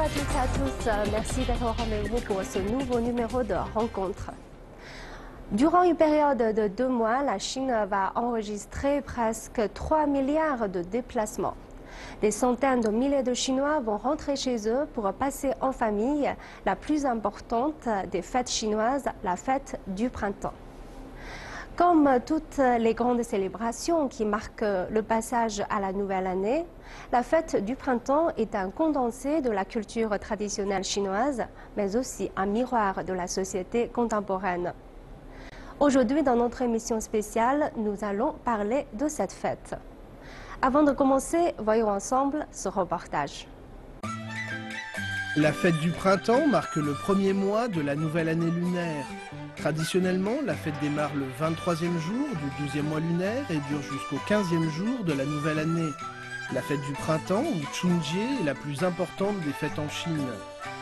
à toutes et à tous, merci d'être au rendez-vous pour ce nouveau numéro de Rencontre. Durant une période de 2 mois, la Chine va enregistrer presque 3 milliards de déplacements. Des centaines de milliers de Chinois vont rentrer chez eux pour passer en famille la plus importante des fêtes chinoises, la fête du printemps. Comme toutes les grandes célébrations qui marquent le passage à la nouvelle année, la fête du printemps est un condensé de la culture traditionnelle chinoise, mais aussi un miroir de la société contemporaine. Aujourd'hui, dans notre émission spéciale, nous allons parler de cette fête. Avant de commencer, voyons ensemble ce reportage. La fête du printemps marque le premier mois de la nouvelle année lunaire. Traditionnellement, la fête démarre le 23e jour du 12e mois lunaire et dure jusqu'au 15e jour de la nouvelle année. La fête du printemps, ou Chunjie, est la plus importante des fêtes en Chine.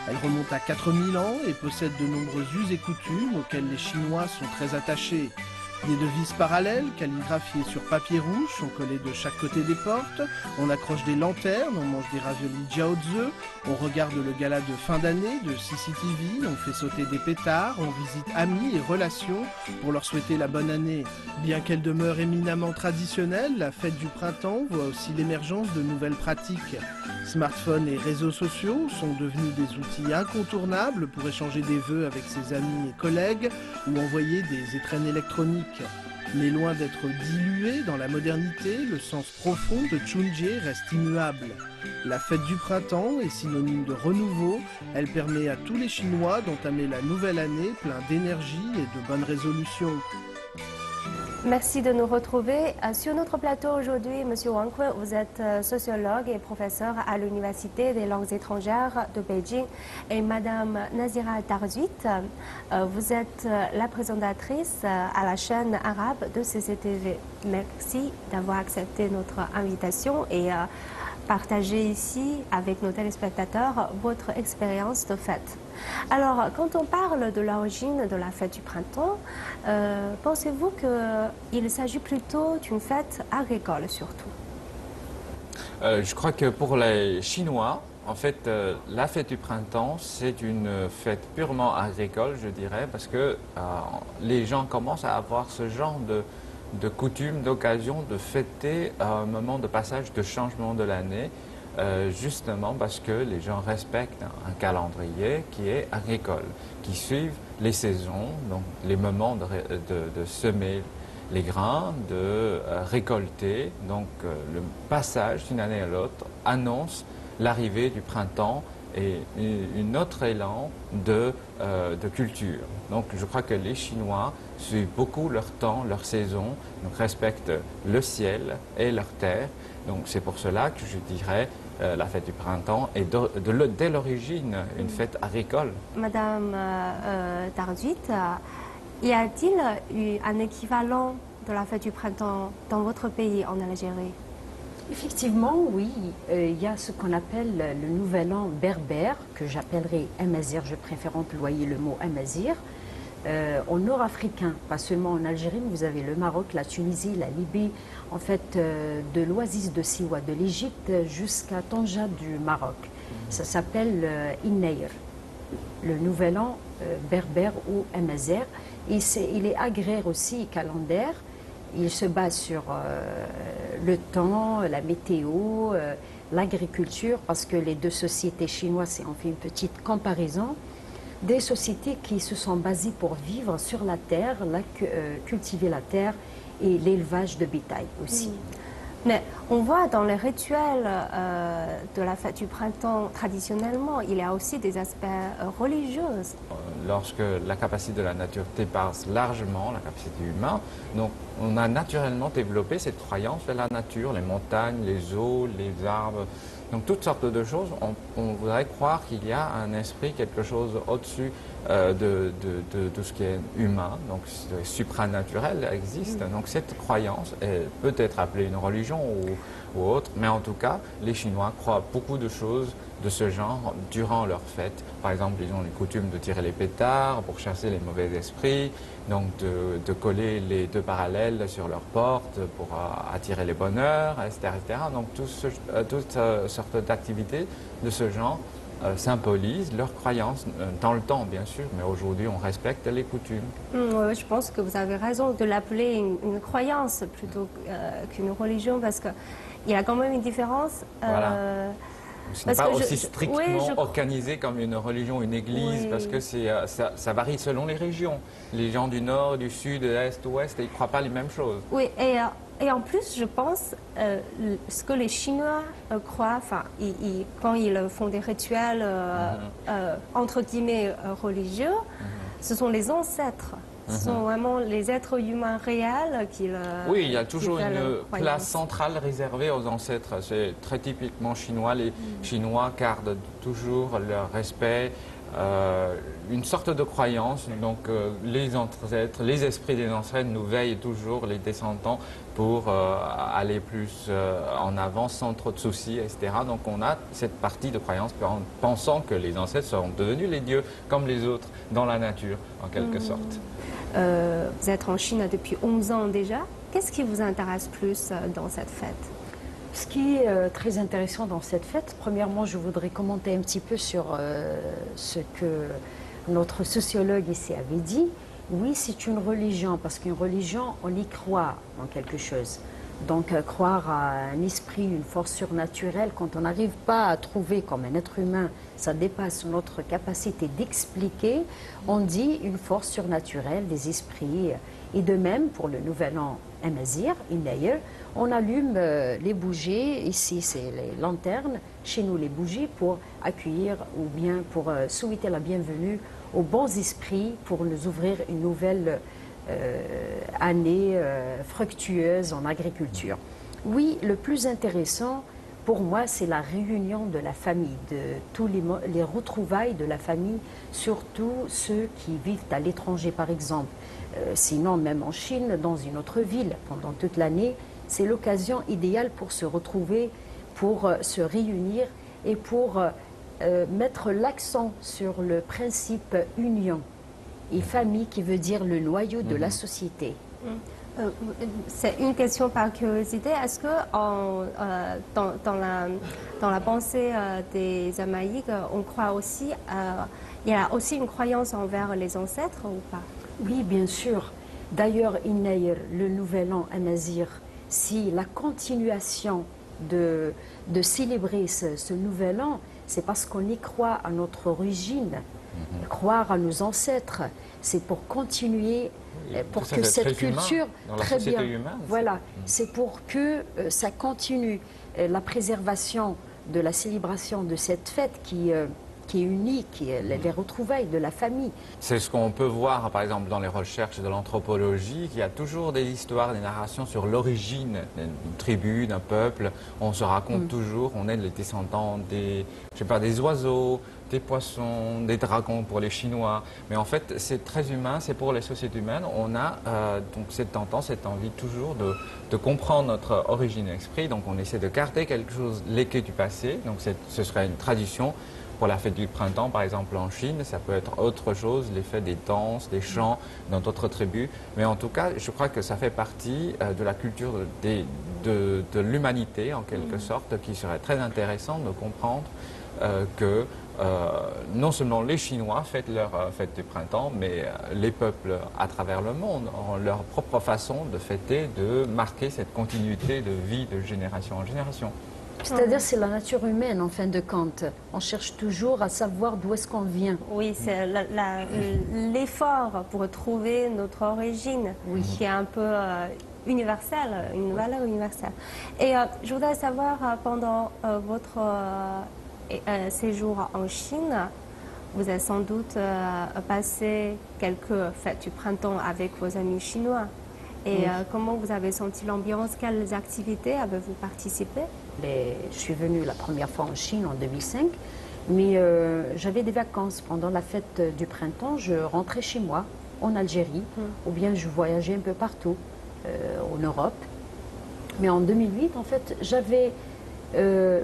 Elle remonte à 4000 ans et possède de nombreux us et coutumes auxquels les Chinois sont très attachés. Des devises parallèles, calligraphiées sur papier rouge, sont collées de chaque côté des portes. On accroche des lanternes, on mange des raviolis jiaozi, on regarde le gala de fin d'année de CCTV, on fait sauter des pétards, on visite amis et relations pour leur souhaiter la bonne année. Bien qu'elle demeure éminemment traditionnelle, la fête du printemps voit aussi l'émergence de nouvelles pratiques. Smartphones et réseaux sociaux sont devenus des outils incontournables pour échanger des vœux avec ses amis et collègues ou envoyer des étrennes électroniques. Mais loin d'être dilué dans la modernité, le sens profond de Chunjie reste immuable. La fête du printemps est synonyme de renouveau. Elle permet à tous les Chinois d'entamer la nouvelle année plein d'énergie et de bonnes résolutions. Merci de nous retrouver. Sur notre plateau aujourd'hui, Monsieur Wang Kun, vous êtes sociologue et professeur à l'Université des langues étrangères de Beijing. Et Madame Nazira Tarzuit, vous êtes la présentatrice à la chaîne arabe de CCTV. Merci d'avoir accepté notre invitation et partager ici avec nos téléspectateurs votre expérience de fête. Alors, quand on parle de l'origine de la fête du printemps, pensez-vous qu'il s'agit plutôt d'une fête agricole surtout? Je crois que pour les Chinois, en fait, la fête du printemps, c'est une fête purement agricole, je dirais, parce que les gens commencent à avoir ce genre de coutume, d'occasion de fêter un moment de passage de changement de l'année, justement parce que les gens respectent un calendrier qui est agricole, qui suivent les saisons, donc les moments de semer les grains, de récolter. Donc le passage d'une année à l'autre annonce l'arrivée du printemps et un autre élan de culture. Donc je crois que les Chinois suivent beaucoup leur temps, leur saison, donc respectent le ciel et leur terre. Donc c'est pour cela que je dirais la fête du printemps est dès l'origine une fête agricole. Madame Tarzuit, y a-t-il eu un équivalent de la fête du printemps dans votre pays, en Algérie? Effectivement, oui. Il y a ce qu'on appelle le nouvel an berbère, que j'appellerai Amazir, je préfère employer le mot Amazir. Au nord africain, pas seulement en Algérie, mais vous avez le Maroc, la Tunisie, la Libye, en fait de l'oasis de Siwa de l'Égypte jusqu'à Tanja du Maroc. Ça s'appelle Inneir, le nouvel an berbère ou Amazir. Il est agraire aussi, calendaire. Il se base sur le temps, la météo, l'agriculture, parce que les deux sociétés chinoises, on fait une petite comparaison, des sociétés qui se sont basées pour vivre sur la terre, cultiver la terre et l'élevage de bétail aussi. Mais on voit dans les rituels de la fête du printemps, traditionnellement, il y a aussi des aspects religieux. Lorsque la capacité de la nature dépasse largement la capacité humaine, donc on a naturellement développé cette croyance de la nature, les montagnes, les eaux, les arbres, donc toutes sortes de choses. On voudrait croire qu'il y a un esprit, quelque chose au-dessus de tout ce qui est humain, donc supranaturel existe. Donc cette croyance peut être appelée une religion ou autre, mais en tout cas, les Chinois croient beaucoup de choses de ce genre durant leurs fêtes. Par exemple, ils ont les coutumes de tirer les pétards pour chasser les mauvais esprits, donc de coller les deux parallèles sur leurs portes pour attirer les bonheurs, etc., etc. Donc toutes sortes d'activités de ce genre symbolisent leurs croyances, dans le temps bien sûr, mais aujourd'hui on respecte les coutumes. Ouais, je pense que vous avez raison de l'appeler une croyance plutôt qu'une religion, parce qu'il y a quand même une différence. Voilà. Ce n'est parce pas que aussi strictement organisé comme une religion, une église, Oui. parce que ça varie selon les régions. Les gens du nord, du sud, de l'est, ouest, ils ne croient pas les mêmes choses. Oui, et en plus, je pense, ce que les Chinois croient, enfin, quand ils font des rituels, entre guillemets, religieux, ce sont les ancêtres. Ce sont vraiment les êtres humains réels qui Oui, il y a toujours qui font une leur place croyance. centrale réservée aux ancêtres. C'est très typiquement chinois. Les Chinois gardent toujours leur respect, une sorte de croyance. Donc les ancêtres, les esprits des ancêtres nous veillent toujours, les descendants, pour aller plus en avant sans trop de soucis, etc. Donc on a cette partie de croyance en pensant que les ancêtres sont devenus les dieux comme les autres dans la nature, en quelque sorte. Vous êtes en Chine depuis 11 ans déjà. Qu'est-ce qui vous intéresse plus dans cette fête? Ce qui est très intéressant dans cette fête, premièrement, je voudrais commenter un petit peu sur ce que notre sociologue ici avait dit. Oui, c'est une religion, parce qu'une religion, on y croit en quelque chose. Donc, croire à un esprit, une force surnaturelle, quand on n'arrive pas à trouver comme un être humain, ça dépasse notre capacité d'expliquer, on dit une force surnaturelle, des esprits. Et de même, pour le nouvel an Amazigh, Inayer, on allume les bougies, ici c'est les lanternes, chez nous les bougies, pour accueillir ou bien pour souhaiter la bienvenue aux bons esprits, pour nous ouvrir une nouvelle année fructueuse en agriculture. Oui, le plus intéressant pour moi, c'est la réunion de la famille, de tous les retrouvailles de la famille, surtout ceux qui vivent à l'étranger par exemple. Sinon, même en Chine, dans une autre ville, pendant toute l'année, c'est l'occasion idéale pour se retrouver, pour se réunir et pour mettre l'accent sur le principe union. Et famille qui veut dire le noyau de la société. C'est une question par curiosité. Est-ce que dans la pensée des Amazigh, on croit aussi, il y a aussi une croyance envers les ancêtres ou pas? Oui, bien sûr. D'ailleurs, Inayer, le nouvel an Amazigh, si la continuation de célébrer ce nouvel an, c'est parce qu'on y croit à notre origine. Croire à nos ancêtres, c'est pour continuer, pour que cette culture, très bien, humaine, voilà, c'est pour que ça continue, la préservation de la célébration de cette fête qui est unique, qui est les retrouvailles de la famille. C'est ce qu'on peut voir, par exemple, dans les recherches de l'anthropologie, qu'il y a toujours des histoires, des narrations sur l'origine d'une tribu, d'un peuple. On se raconte toujours, on est les descendants des, je sais pas, des oiseaux, des poissons, des dragons pour les Chinois. Mais en fait, c'est très humain, c'est pour les sociétés humaines. On a donc cette tendance, cette envie toujours de comprendre notre origine esprit. Donc on essaie de garder quelque chose, l'écho du passé. Donc ce serait une tradition. Pour la fête du printemps, par exemple en Chine, ça peut être autre chose, l'effet des danses, des chants dans d'autres tribus. Mais en tout cas, je crois que ça fait partie de la culture de l'humanité, en quelque sorte, qui serait très intéressant de comprendre que non seulement les Chinois fêtent leur fête du printemps, mais les peuples à travers le monde ont leur propre façon de fêter, de marquer cette continuité de vie de génération en génération. C'est-à-dire c'est la nature humaine en fin de compte. On cherche toujours à savoir d'où est-ce qu'on vient. Oui, c'est l'effort pour trouver notre origine, qui est un peu universelle, une valeur universelle. Et je voudrais savoir, pendant votre séjour en Chine, vous avez sans doute passé quelques fêtes du printemps avec vos amis chinois. Et comment vous avez senti l'ambiance? Quelles activités avez-vous participé? Je suis venue la première fois en Chine en 2005, mais j'avais des vacances. Pendant la fête du printemps, je rentrais chez moi, en Algérie, ou bien je voyageais un peu partout en Europe. Mais en 2008, en fait, j'avais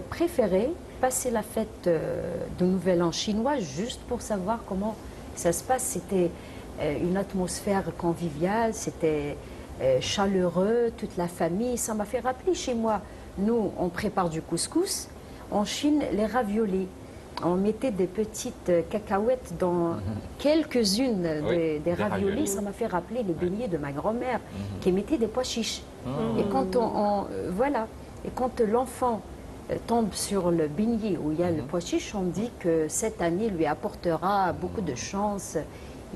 préféré passer la fête de Nouvel An chinois juste pour savoir comment ça se passe. C'était une atmosphère conviviale, c'était chaleureux, toute la famille. Ça m'a fait rappeler chez moi. Nous, on prépare du couscous. En Chine, les raviolis. on mettait des petites cacahuètes dans quelques-unes des raviolis. Ça m'a fait rappeler les beignets de ma grand-mère qui mettait des pois chiches. Et quand voilà, et quand l'enfant tombe sur le beignet où il y a le pois chiche, on dit que cette année lui apportera beaucoup de chance.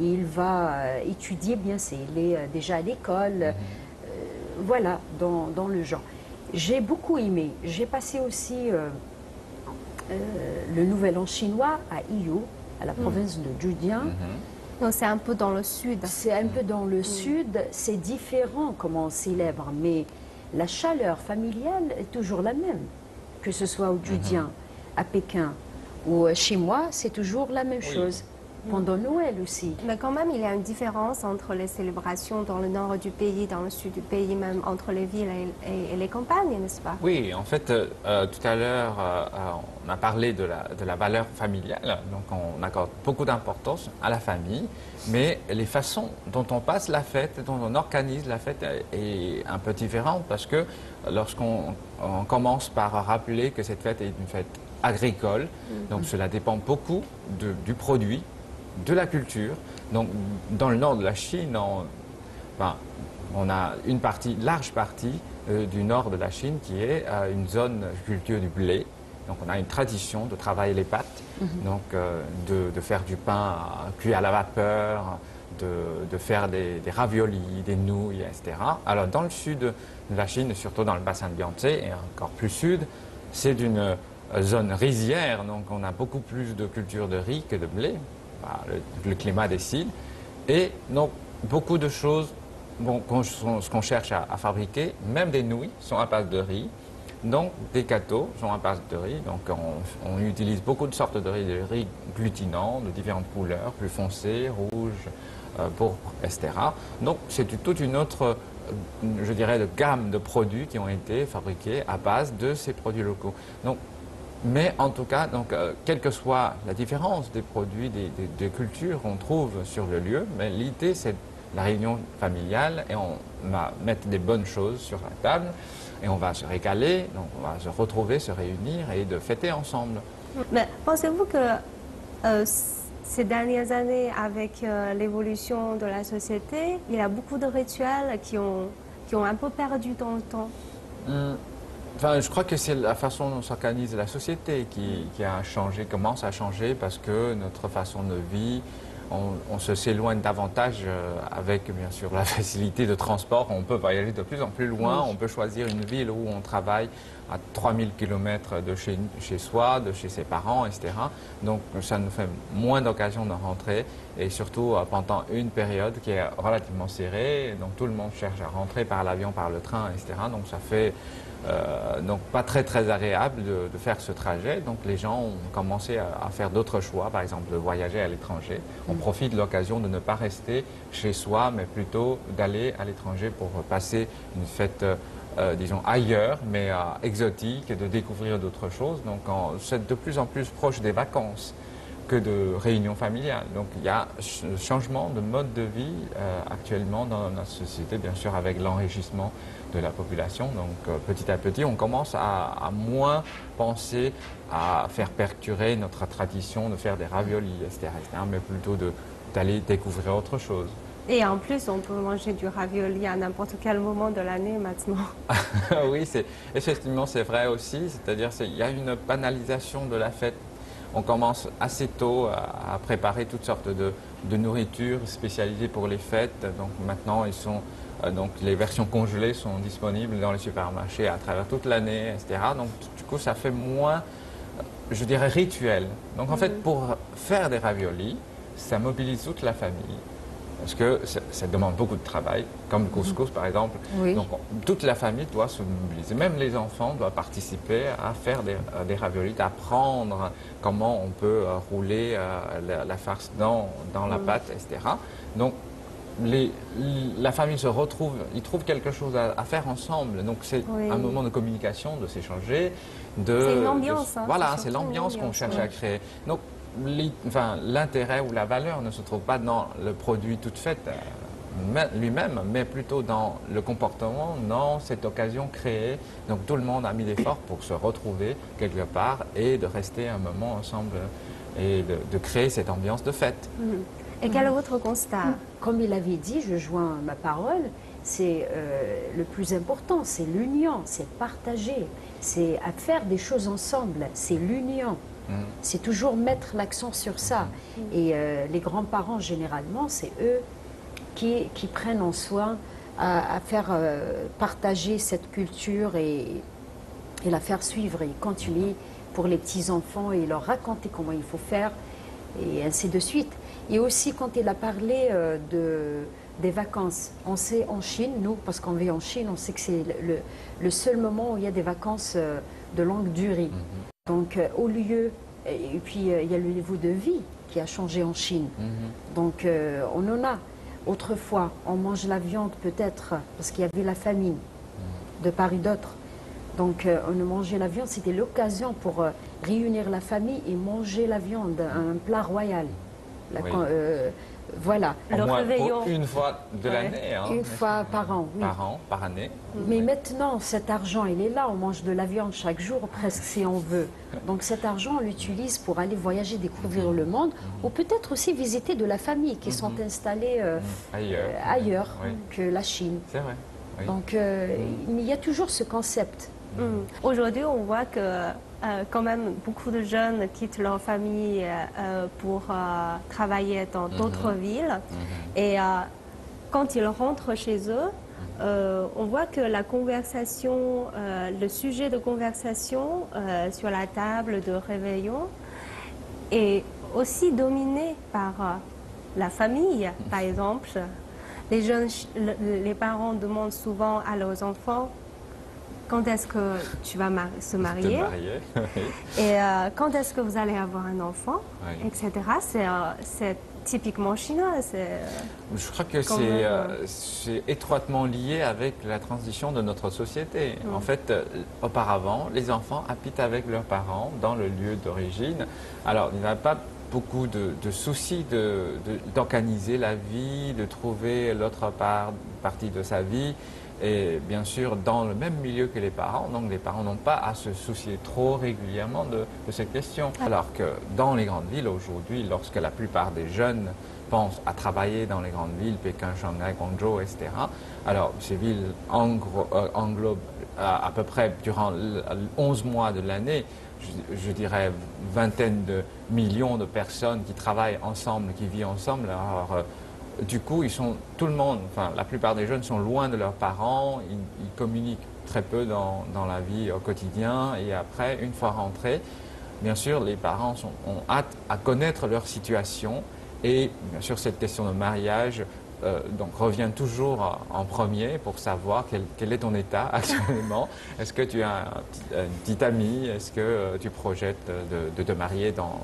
Il va étudier bien, il est déjà à l'école. Voilà, dans le genre. J'ai beaucoup aimé. J'ai passé aussi le Nouvel An chinois à Iyo, à la province de Zhejiang. Donc c'est un peu dans le sud. C'est un peu dans le sud. C'est différent comment on célèbre, mais la chaleur familiale est toujours la même. Que ce soit au Zhejiang, à Pékin ou chez moi, c'est toujours la même chose. Pendant Noël aussi. Mais quand même, il y a une différence entre les célébrations dans le nord du pays, dans le sud du pays, même entre les villes et les campagnes, n'est-ce pas? Oui, en fait, tout à l'heure, on a parlé de la valeur familiale, donc on accorde beaucoup d'importance à la famille, mais les façons dont on passe la fête, dont on organise la fête est un peu différente, parce que lorsqu'on commence par rappeler que cette fête est une fête agricole, donc cela dépend beaucoup du produit, de la culture. Donc, dans le nord de la Chine, on a une large partie du nord de la Chine qui est une zone de culture du blé. Donc, on a une tradition de travailler les pâtes, donc de faire du pain cuit à la vapeur, de faire des raviolis, des nouilles, etc. Alors, dans le sud de la Chine, surtout dans le bassin de Yangtze et encore plus sud, c'est une zone rizière, donc on a beaucoup plus de culture de riz que de blé. Le climat décide. Et donc, beaucoup de choses, ce qu'on cherche à fabriquer, même des nouilles, sont à base de riz. Donc, des gâteaux sont à base de riz. Donc, on utilise beaucoup de sortes de riz glutinants, de différentes couleurs, plus foncées, rouges, pourpres, etc. Donc, c'est toute une autre, je dirais, de gamme de produits qui ont été fabriqués à base de ces produits locaux. Donc, mais en tout cas, donc, quelle que soit la différence des produits, des cultures qu'on trouve sur le lieu, mais l'idée c'est la réunion familiale et on va mettre des bonnes choses sur la table et on va se régaler, donc on va se retrouver, se réunir et de fêter ensemble. Mais pensez-vous que ces dernières années, avec l'évolution de la société, il y a beaucoup de rituels qui ont un peu perdu dans le temps? Enfin, je crois que c'est la façon dont s'organise la société qui a changé, commence à changer parce que notre façon de vie, on s'éloigne davantage avec bien sûr la facilité de transport. On peut voyager de plus en plus loin, on peut choisir une ville où on travaille à 3000 km de chez soi, de chez ses parents, etc. Donc ça nous fait moins d'occasions de rentrer et surtout pendant une période qui est relativement serrée. Donc tout le monde cherche à rentrer par l'avion, par le train, etc. Donc ça fait donc pas très agréable de faire ce trajet. Donc les gens ont commencé à faire d'autres choix, par exemple de voyager à l'étranger. On profite de l'occasion de ne pas rester chez soi, mais plutôt d'aller à l'étranger pour passer une fête, disons, ailleurs, mais exotique, et de découvrir d'autres choses. Donc c'est de plus en plus proche des vacances que de réunions familiales. Donc il y a un changement de mode de vie actuellement dans notre société, bien sûr avec l'enrichissement de la population. Donc petit à petit, on commence à moins penser à faire perdurer notre tradition de faire des raviolis, etc., mais plutôt d'aller découvrir autre chose. Et en plus, on peut manger du ravioli à n'importe quel moment de l'année maintenant. Oui, effectivement, c'est vrai aussi. C'est-à-dire qu'il y a une banalisation de la fête. On commence assez tôt à préparer toutes sortes de nourritures spécialisées pour les fêtes. Donc maintenant, donc les versions congelées sont disponibles dans les supermarchés à travers toute l'année, etc. Donc du coup, ça fait moins, je dirais, rituel. Donc en fait, pour faire des raviolis, ça mobilise toute la famille. Parce que ça demande beaucoup de travail, comme le couscous par exemple. Oui. Donc toute la famille doit se mobiliser. Même les enfants doivent participer à faire des raviolis, d'apprendre comment on peut rouler la farce dans la pâte, etc. Donc la famille se retrouve, ils trouvent quelque chose à faire ensemble. Donc c'est un moment de communication, de s'échanger. C'est une ambiance. Voilà, c'est l'ambiance qu'on cherche à créer. Donc, l'intérêt ou la valeur ne se trouve pas dans le produit tout fait, lui-même, mais plutôt dans le comportement, dans cette occasion créée. Donc tout le monde a mis l'effort pour se retrouver quelque part et de rester un moment ensemble et de créer cette ambiance de fête. Et quel est votre constat? Comme il avait dit, je joins ma parole, c'est le plus important, c'est l'union, c'est partager, c'est à faire des choses ensemble, c'est l'union. C'est toujours mettre l'accent sur ça. Et les grands-parents, généralement, c'est eux qui prennent en soin à faire partager cette culture et la faire suivre et continuer pour les petits-enfants et leur raconter comment il faut faire et ainsi de suite. Et aussi, quand il a parlé des vacances, on sait en Chine, nous, parce qu'on vit en Chine, on sait que c'est le seul moment où il y a des vacances de longue durée. Donc, au lieu, et puis il y a le niveau de vie qui a changé en Chine. Donc, on en a. Autrefois, on mange la viande peut-être parce qu'il y avait la famine de part et d'autre. Donc, on mangeait la viande, c'était l'occasion pour réunir la famille et manger la viande, un plat royal. Oui. Voilà. Au Le moins réveillon. pour une fois de l'année. Hein, Une fois par an, oui. Par an, par année. Mais maintenant, cet argent, il est là. On mange de la viande chaque jour, presque si on veut. Donc cet argent, on l'utilise pour aller voyager, découvrir le monde, ou peut-être aussi visiter de la famille qui sont installées ailleurs Oui. que la Chine. C'est vrai. Oui. Donc il y a toujours ce concept. Aujourd'hui, on voit que quand même beaucoup de jeunes quittent leur famille pour travailler dans d'autres villes. Et quand ils rentrent chez eux, on voit que la conversation, le sujet de conversation sur la table de réveillon est aussi dominé par la famille. Par exemple, les parents demandent souvent à leurs enfants quand est-ce que tu vas se marier, et quand est-ce que vous allez avoir un enfant, etc. C'est typiquement chinois. Je crois que c'est étroitement lié avec la transition de notre société. En fait, auparavant, les enfants habitent avec leurs parents dans le lieu d'origine. Alors, il n'y a pas beaucoup de soucis d'organiser la vie, de trouver l'autre partie de sa vie. Et bien sûr, dans le même milieu que les parents, donc les parents n'ont pas à se soucier trop régulièrement de cette question. Alors que dans les grandes villes aujourd'hui, lorsque la plupart des jeunes pensent à travailler dans les grandes villes, Pékin, Shanghai, Guangzhou, etc., alors ces villes englobent à peu près durant 11 mois de l'année, je dirais vingtaine de millions de personnes qui travaillent ensemble, qui vivent ensemble. Alors, du coup, tout le monde, enfin la plupart des jeunes sont loin de leurs parents, ils communiquent très peu dans la vie au quotidien et après, une fois rentrés, bien sûr, les parents ont hâte à connaître leur situation et bien sûr, cette question de mariage donc revient toujours en premier pour savoir quel est ton état actuellement. Est-ce que tu as une petite amie? Est-ce que tu projettes de te marier dans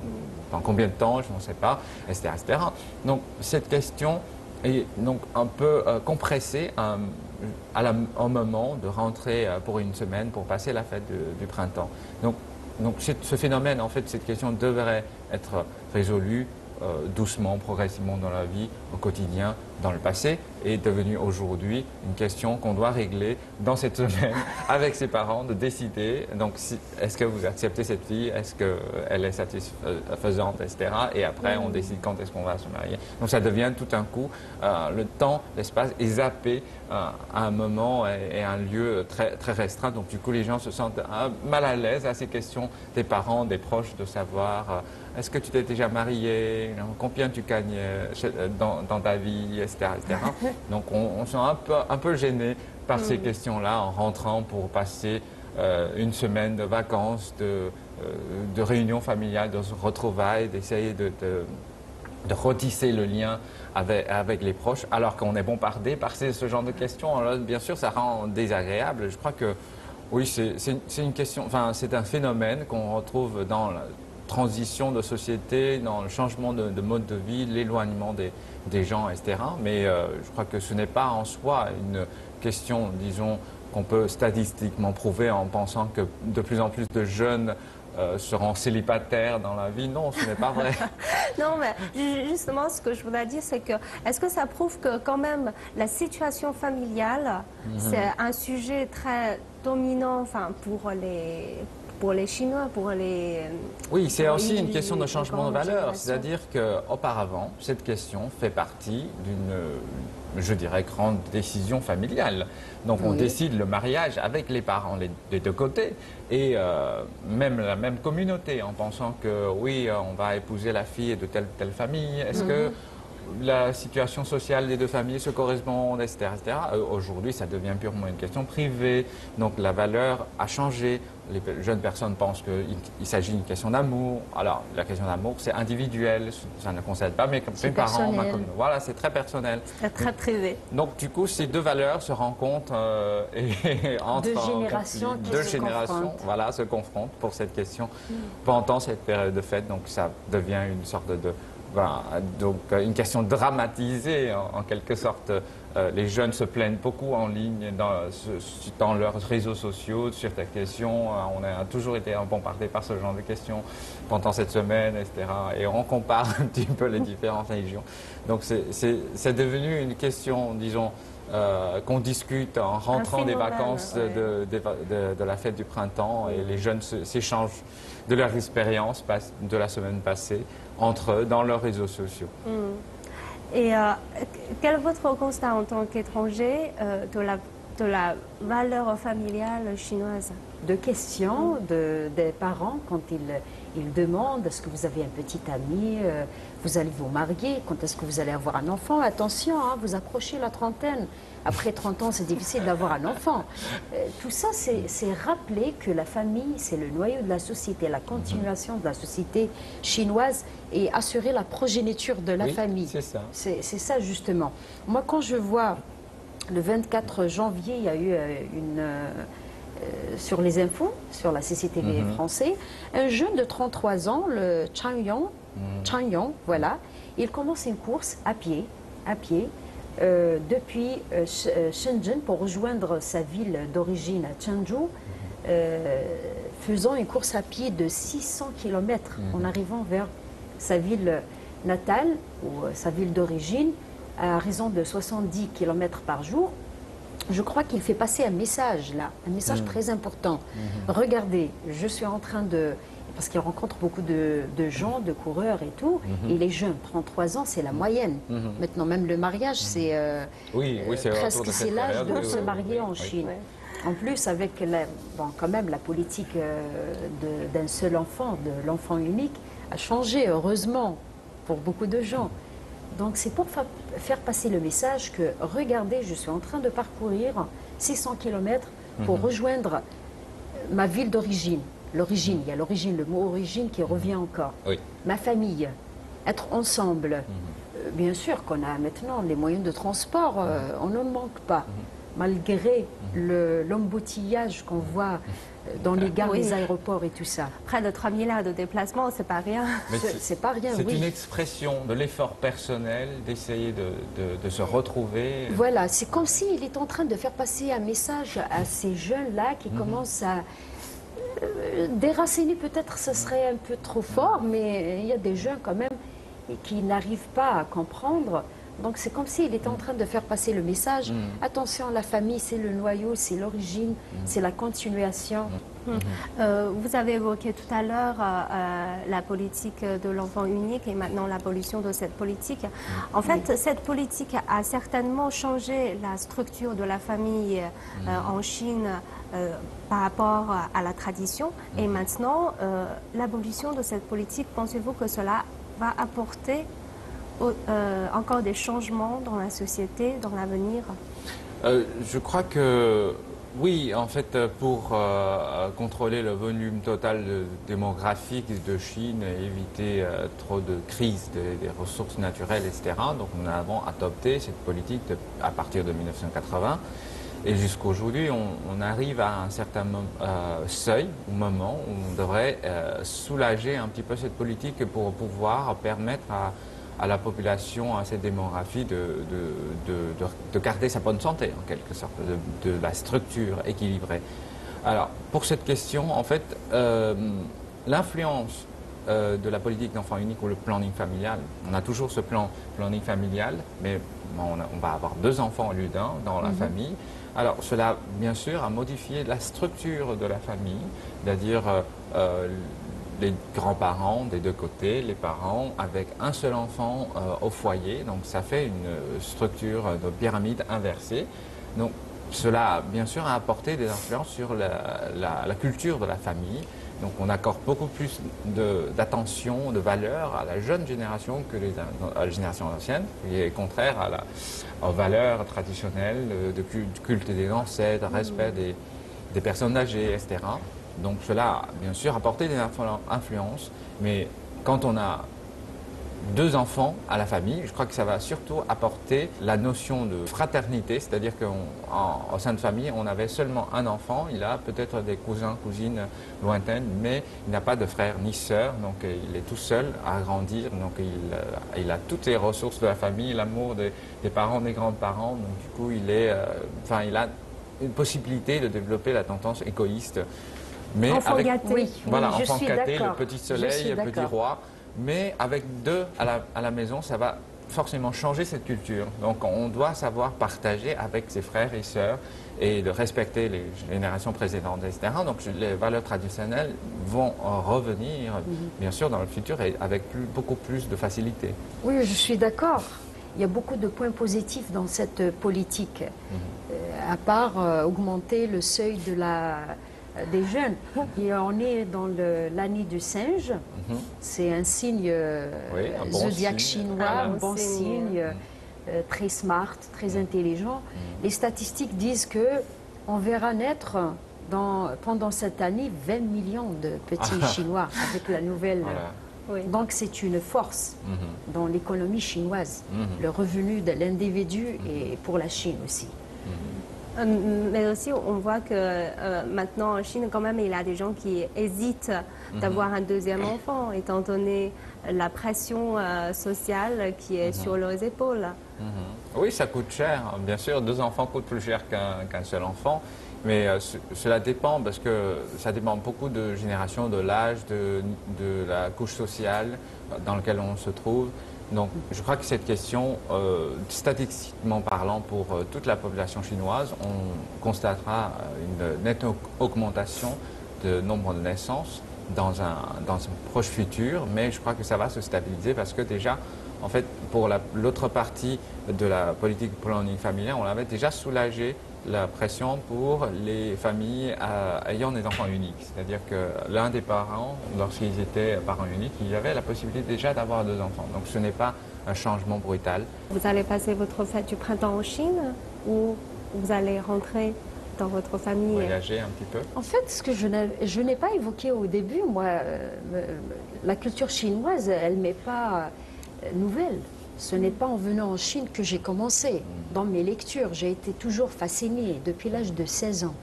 combien de temps? Je ne sais pas, etc., etc. Donc cette question est donc un peu compressée au moment de rentrer pour une semaine pour passer la fête du printemps. Donc ce phénomène, en fait, cette question devrait être résolue doucement, progressivement dans la vie, au quotidien, dans le passé, est devenue aujourd'hui une question qu'on doit régler dans cette semaine avec ses parents, de décider, donc est-ce que vous acceptez cette fille, est-ce qu'elle est satisfaisante, etc. Et après, on décide quand est-ce qu'on va se marier. Donc ça devient tout un coup, le temps, l'espace est zappé à un moment et un lieu très, très restreint. Donc du coup, les gens se sentent mal à l'aise à ces questions des parents, des proches, de savoir est-ce que tu t'es déjà marié, combien tu gagnes dans ta vie, etc., etc. Donc on se sent un peu gêné par ces questions-là en rentrant pour passer une semaine de vacances, de réunions familiales, de retrouvailles, d'essayer de retisser le lien avec les proches, alors qu'on est bombardé par ce genre de questions. Alors, bien sûr, ça rend désagréable. Je crois que oui, c'est une question, enfin, c'est un phénomène qu'on retrouve dans la transition de société, dans le changement de mode de vie, l'éloignement des gens, etc. Mais je crois que ce n'est pas en soi une question, disons, qu'on peut statistiquement prouver en pensant que de plus en plus de jeunes seront célibataires dans la vie. Non, ce n'est pas vrai. Non, mais justement, ce que je voudrais dire, c'est que est-ce que ça prouve que quand même la situation familiale, c'est un sujet très dominant, enfin, pour les Chinois, pour les... Oui, c'est aussi une les- question de les changement de grandes valeur. générations. C'est-à-dire qu'auparavant, cette question fait partie d'une, je dirais, grande décision familiale. Donc on Oui. décide le mariage avec les parents des deux côtés et même la même communauté en pensant que oui, on va épouser la fille de telle famille. Est-ce que la situation sociale des deux familles se correspond, etc., etc. Aujourd'hui, ça devient purement une question privée. Donc la valeur a changé. Les jeunes personnes pensent qu'il s'agit d'une question d'amour. Alors, la question d'amour, c'est individuel. Ça ne concerne pas mes parents. personnel. Voilà, c'est très personnel. C'est très privé. Donc, du coup, ces deux valeurs se rencontrent et entrent Deux en générations conflit. qui Deux se générations, confrontent. voilà, se confrontent pour cette question pendant cette période de fête. Donc, ça devient une sorte donc une question dramatisée en quelque sorte. Les jeunes se plaignent beaucoup en ligne dans leurs réseaux sociaux sur cette question. On a toujours été bombardé par ce genre de questions pendant cette semaine, etc. Et on compare un petit peu les différentes religions. Donc c'est devenu une question, disons, qu'on discute en rentrant des phénomène, vacances ouais. de la fête du printemps et les jeunes s'échangent de leur expérience de la semaine passée entre eux dans leurs réseaux sociaux. Et quel est votre constat en tant qu'étranger de la valeur familiale chinoise? De questions des parents quand ils demandent est-ce que vous avez un petit ami, vous allez vous marier, quand est-ce que vous allez avoir un enfant. Attention, hein, vous approchez la trentaine. Après 30 ans, c'est difficile d'avoir un enfant. Tout ça, c'est rappeler que la famille, c'est le noyau de la société, la continuation de la société chinoise et assurer la progéniture de la Oui, famille. c'est ça. C'est ça, justement. Moi, quand je vois le 24 janvier, il y a eu sur les infos, sur la CCTV français, un jeune de 33 ans, le Chang Yong, voilà, il commence une course à pied, depuis Shenzhen pour rejoindre sa ville d'origine à Chenzhou, faisant une course à pied de 600 km en arrivant vers sa ville natale ou sa ville d'origine à raison de 70 km par jour. Je crois qu'il fait passer un message là, un message très important. Regardez, je suis en train de... Parce qu'il rencontre beaucoup de gens, de coureurs et tout, et les jeunes, 33 ans, c'est la moyenne. Maintenant, même le mariage, c'est Oui, c'est autour presque de cette c'est l'âge période, de oui, se oui, marier oui, en oui. Chine. Ouais. En plus, avec quand même la politique d'un seul enfant, de l'enfant unique, a changé, heureusement, pour beaucoup de gens. Donc c'est pour faire passer le message que, regardez, je suis en train de parcourir 600 km pour rejoindre ma ville d'origine. L'origine, il y a l'origine, le mot origine qui revient encore. Oui. Ma famille, être ensemble. Bien sûr qu'on a maintenant les moyens de transport, on n'en manque pas. Malgré l'embouteillage qu'on voit dans les gares, Oui. les aéroports et tout ça. Près de 3 000 heures de déplacement, c'est pas rien. Mais C'est pas rien, C'est oui. une expression de l'effort personnel d'essayer de se retrouver. Voilà, c'est comme s'il est en train de faire passer un message à ces jeunes-là qui commencent à déraciner, peut-être ce serait un peu trop fort, mais il y a des jeunes quand même qui n'arrivent pas à comprendre. Donc c'est comme s'il était en train de faire passer le message. Attention, la famille, c'est le noyau, c'est l'origine, c'est la continuation. Vous avez évoqué tout à l'heure la politique de l'enfant unique et maintenant l'abolition de cette politique. En fait, cette politique a certainement changé la structure de la famille en Chine par rapport à la tradition. Et maintenant, l'abolition de cette politique, pensez-vous que cela va apporter encore des changements dans la société, dans l'avenir? Je crois que oui, en fait, pour contrôler le volume total démographique de Chine et éviter trop de crises des ressources naturelles, etc., donc nous avons adopté cette politique à partir de 1980. Et jusqu'aujourd'hui, on arrive à un certain seuil, ou moment, où on devrait soulager un petit peu cette politique pour pouvoir permettre à la population, à cette démographie, de garder sa bonne santé, en quelque sorte, de la structure équilibrée. Alors, pour cette question, en fait, l'influence de la politique d'enfant unique ou le planning familial. On a toujours ce planning familial, mais on va avoir 2 enfants au lieu d'un dans la famille. Alors cela, bien sûr, a modifié la structure de la famille, c'est-à-dire les grands-parents des 2 côtés, les parents avec un seul enfant au foyer. Donc ça fait une structure de pyramide inversée. Donc cela, bien sûr, a apporté des influences sur la culture de la famille. Donc on accorde beaucoup plus d'attention, de valeur à la jeune génération que à la génération ancienne, qui est contraire aux valeurs traditionnelles du culte des ancêtres, respect des personnes âgées, etc. Donc cela a bien sûr apporté des influences, mais quand on a 2 enfants à la famille, je crois que ça va surtout apporter la notion de fraternité, c'est-à-dire qu'au sein de famille, on avait seulement un enfant, il a peut-être des cousins, cousines lointaines, mais il n'a pas de frère ni sœur, donc il est tout seul à grandir, donc il a toutes les ressources de la famille, l'amour des parents, des grands-parents, donc du coup il a une possibilité de développer la tendance égoïste. Mais Enfant gâté. Oui, voilà, je enfant suis gâté, le d'accord. petit Je soleil, suis le petit d'accord. roi. Mais avec 2 à la maison, ça va forcément changer cette culture. Donc on doit savoir partager avec ses frères et sœurs et de respecter les générations précédentes, etc. Donc les valeurs traditionnelles vont revenir, bien sûr, dans le futur et avec beaucoup plus de facilité. Oui, je suis d'accord. Il y a beaucoup de points positifs dans cette politique, à part augmenter le seuil des jeunes. Et on est dans l'année du singe. C'est un signe Oui, un bon zodiaque signe. chinois, Ah, un bon bon signe. signe, très smart, très intelligent. Les statistiques disent que on verra naître pendant cette année 20 millions de petits Chinois avec la nouvelle. Voilà. Oui. Donc c'est une force dans l'économie chinoise, le revenu de l'individu et pour la Chine aussi. Mais aussi, on voit que maintenant en Chine, quand même, il y a des gens qui hésitent d'avoir un 2e enfant, étant donné la pression sociale qui est sur leurs épaules. Oui, ça coûte cher. Bien sûr, 2 enfants coûtent plus cher qu'un seul enfant. Mais cela dépend parce que ça dépend beaucoup de génération, de l'âge, de la couche sociale dans laquelle on se trouve. Donc je crois que cette question, statistiquement parlant, pour toute la population chinoise, on constatera une nette augmentation de nombre de naissances dans un proche futur, mais je crois que ça va se stabiliser parce que déjà, en fait, pour l'autre partie de la politique planning familiale, on avait déjà soulagé la pression pour les familles ayant des enfants uniques. C'est-à-dire que l'un des parents, lorsqu'ils étaient parents uniques, il y avait la possibilité déjà d'avoir 2 enfants. Donc ce n'est pas un changement brutal. Vous allez passer votre fête du printemps en Chine ou vous allez rentrer dans votre famille? Voyager un petit peu. En fait, ce que je n'ai pas évoqué au début, moi, la culture chinoise, elle m'est pas nouvelle. Ce n'est pas en venant en Chine que j'ai commencé. Dans mes lectures, j'ai été toujours fascinée depuis l'âge de 16 ans.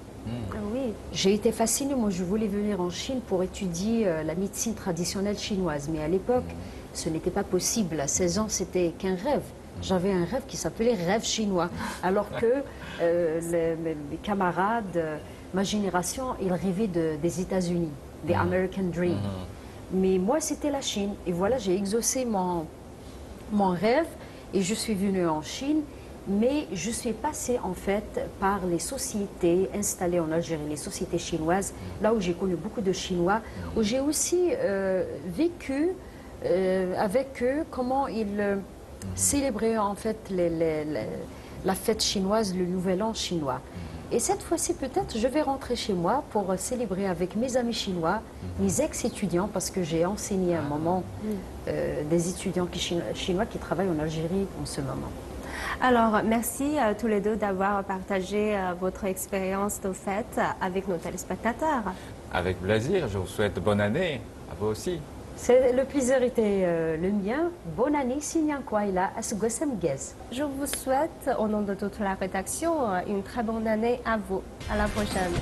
Ah oui. J'ai été fascinée, moi je voulais venir en Chine pour étudier la médecine traditionnelle chinoise. Mais à l'époque, ce n'était pas possible. À 16 ans, c'était qu'un rêve. J'avais un rêve qui s'appelait rêve chinois. Alors que mes camarades, ma génération, ils rêvaient des États-Unis, des American Dream. Mais moi, c'était la Chine. Et voilà, j'ai exaucé mon rêve et je suis venue en Chine. Mais je suis passée en fait par les sociétés installées en Algérie, les sociétés chinoises, là où j'ai connu beaucoup de Chinois, où j'ai aussi vécu avec eux comment ils célébraient en fait la fête chinoise, le nouvel an chinois. Et cette fois-ci, peut-être, je vais rentrer chez moi pour célébrer avec mes amis chinois, mes ex-étudiants, parce que j'ai enseigné à un moment des étudiants chinois qui travaillent en Algérie en ce moment. Alors, merci à tous les deux d'avoir partagé votre expérience de fête avec nos téléspectateurs. Avec plaisir, je vous souhaite bonne année, à vous aussi. Le plaisir était le mien. Bonne année, Sinyan Kwaila, Asugosem Gez. Je vous souhaite, au nom de toute la rédaction, une très bonne année à vous. À la prochaine.